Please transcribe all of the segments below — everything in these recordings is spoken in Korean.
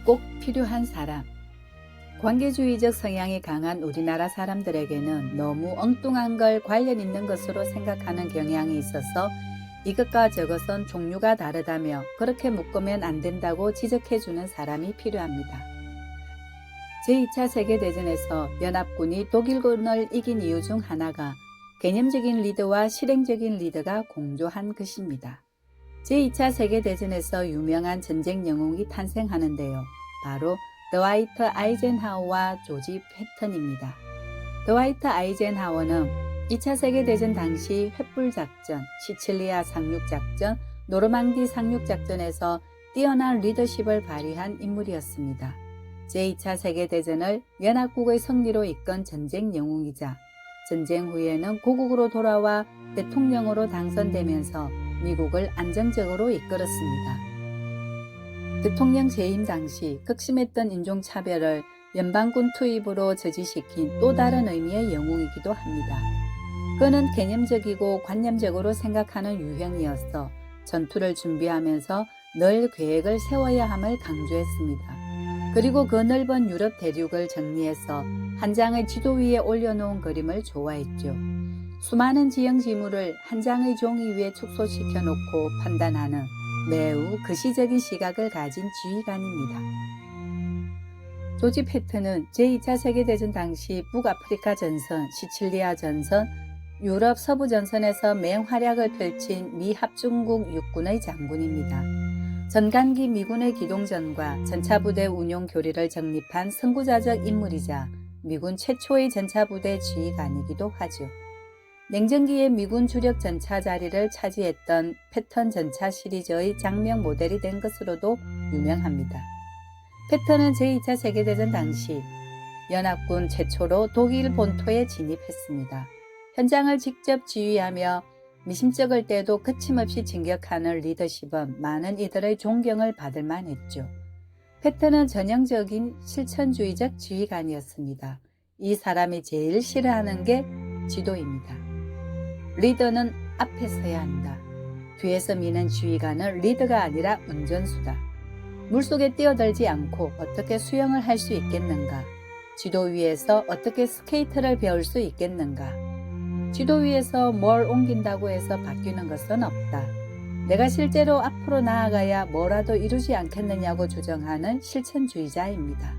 꼭 필요한 사람. 관계주의적 성향이 강한 우리나라 사람들에게는 너무 엉뚱한 걸 관련 있는 것으로 생각하는 경향이 있어서 이것과 저것은 종류가 다르다며 그렇게 묶으면 안 된다고 지적해주는 사람이 필요합니다. 제2차 세계대전에서 연합군이 독일군을 이긴 이유 중 하나가 개념적인 리더와 실행적인 리더가 공조한 것입니다. 제2차 세계대전에서 유명한 전쟁 영웅이 탄생하는데요. 바로 드와이트 아이젠하워와 조지 패턴입니다. 드와이트 아이젠하워는 2차 세계대전 당시 횃불작전, 시칠리아 상륙작전, 노르망디 상륙작전에서 뛰어난 리더십을 발휘한 인물이었습니다. 제2차 세계대전을 연합국의 승리로 이끈 전쟁 영웅이자 전쟁 후에는 고국으로 돌아와 대통령으로 당선되면서 미국을 안정적으로 이끌었습니다. 대통령 재임 당시 극심했던 인종차별을 연방군 투입으로 저지시킨 또 다른 의미의 영웅이기도 합니다. 그는 개념적이고 관념적으로 생각하는 유형이었어 전투를 준비하면서 늘 계획을 세워야 함을 강조했습니다. 그리고 그 넓은 유럽 대륙을 정리해서 한 장의 지도 위에 올려놓은 그림을 좋아했죠. 수많은 지형 지물을 한 장의 종이 위에 축소시켜 놓고 판단하는 매우 거시적인 시각을 가진 지휘관입니다. 조지 패턴은 제2차 세계대전 당시 북아프리카 전선, 시칠리아 전선, 유럽 서부 전선에서 맹활약을 펼친 미 합중국 육군의 장군입니다. 전간기 미군의 기동전과 전차부대 운용 교리를 정립한 선구자적 인물이자 미군 최초의 전차부대 지휘관이기도 하죠. 냉전기의 미군 주력 전차 자리를 차지했던 패턴 전차 시리즈의 장명 모델이 된 것으로도 유명합니다. 패턴은 제2차 세계대전 당시 연합군 최초로 독일 본토에 진입했습니다. 현장을 직접 지휘하며 미심쩍을 때도 거침없이 진격하는 리더십은 많은 이들의 존경을 받을 만했죠. 패턴은 전형적인 실천주의적 지휘관이었습니다. 이 사람이 제일 싫어하는 게 지도입니다. 리더는 앞에 서야 한다. 뒤에서 미는 지휘관은 리더가 아니라 운전수다. 물속에 뛰어들지 않고 어떻게 수영을 할 수 있겠는가? 지도 위에서 어떻게 스케이트를 배울 수 있겠는가? 지도 위에서 뭘 옮긴다고 해서 바뀌는 것은 없다. 내가 실제로 앞으로 나아가야 뭐라도 이루지 않겠느냐고 주장하는 실천주의자입니다.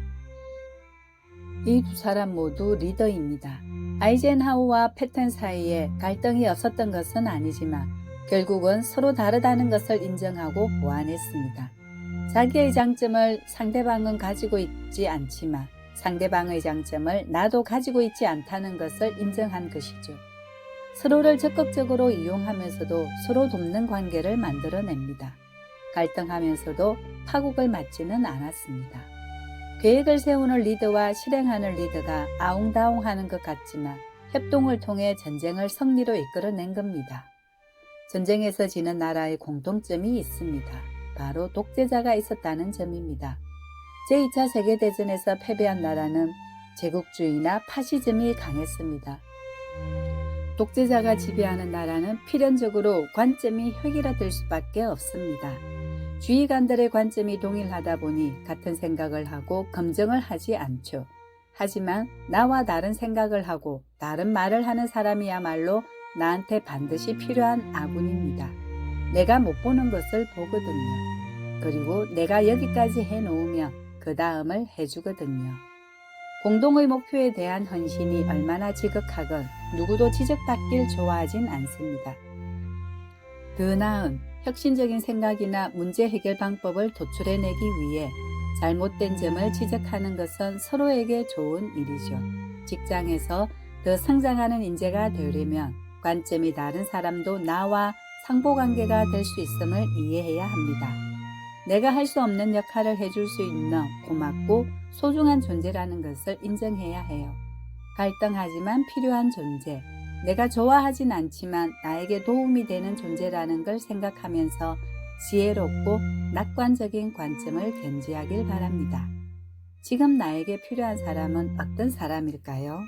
이 두 사람 모두 리더입니다. 아이젠하워와 패턴 사이에 갈등이 없었던 것은 아니지만 결국은 서로 다르다는 것을 인정하고 보완했습니다. 자기의 장점을 상대방은 가지고 있지 않지만 상대방의 장점을 나도 가지고 있지 않다는 것을 인정한 것이죠. 서로를 적극적으로 이용하면서도 서로 돕는 관계를 만들어냅니다. 갈등하면서도 파국을 맞지는 않았습니다. 계획을 세우는 리더와 실행하는 리더가 아웅다웅하는 것 같지만 협동을 통해 전쟁을 승리로 이끌어낸 겁니다. 전쟁에서 지는 나라의 공통점이 있습니다. 바로 독재자가 있었다는 점입니다. 제2차 세계대전에서 패배한 나라는 제국주의나 파시즘이 강했습니다. 독재자가 지배하는 나라는 필연적으로 관점이 획일화될 수밖에 없습니다. 지휘관들의 관점이 동일하다 보니 같은 생각을 하고 검증을 하지 않죠. 하지만 나와 다른 생각을 하고 다른 말을 하는 사람이야말로 나한테 반드시 필요한 아군입니다. 내가 못 보는 것을 보거든요. 그리고 내가 여기까지 해놓으면 그 다음을 해주거든요. 공동의 목표에 대한 헌신이 얼마나 지극하건 누구도 지적받길 좋아하진 않습니다. 더 나은 혁신적인 생각이나 문제 해결 방법을 도출해내기 위해 잘못된 점을 지적하는 것은 서로에게 좋은 일이죠. 직장에서 더 성장하는 인재가 되려면 관점이 다른 사람도 나와 상보관계가 될 수 있음을 이해해야 합니다. 내가 할 수 없는 역할을 해줄 수 있는 고맙고 소중한 존재라는 것을 인정해야 해요. 갈등하지만 필요한 존재, 내가 좋아하진 않지만 나에게 도움이 되는 존재라는 걸 생각하면서 지혜롭고 낙관적인 관점을 견지하길 바랍니다. 지금 나에게 필요한 사람은 어떤 사람일까요?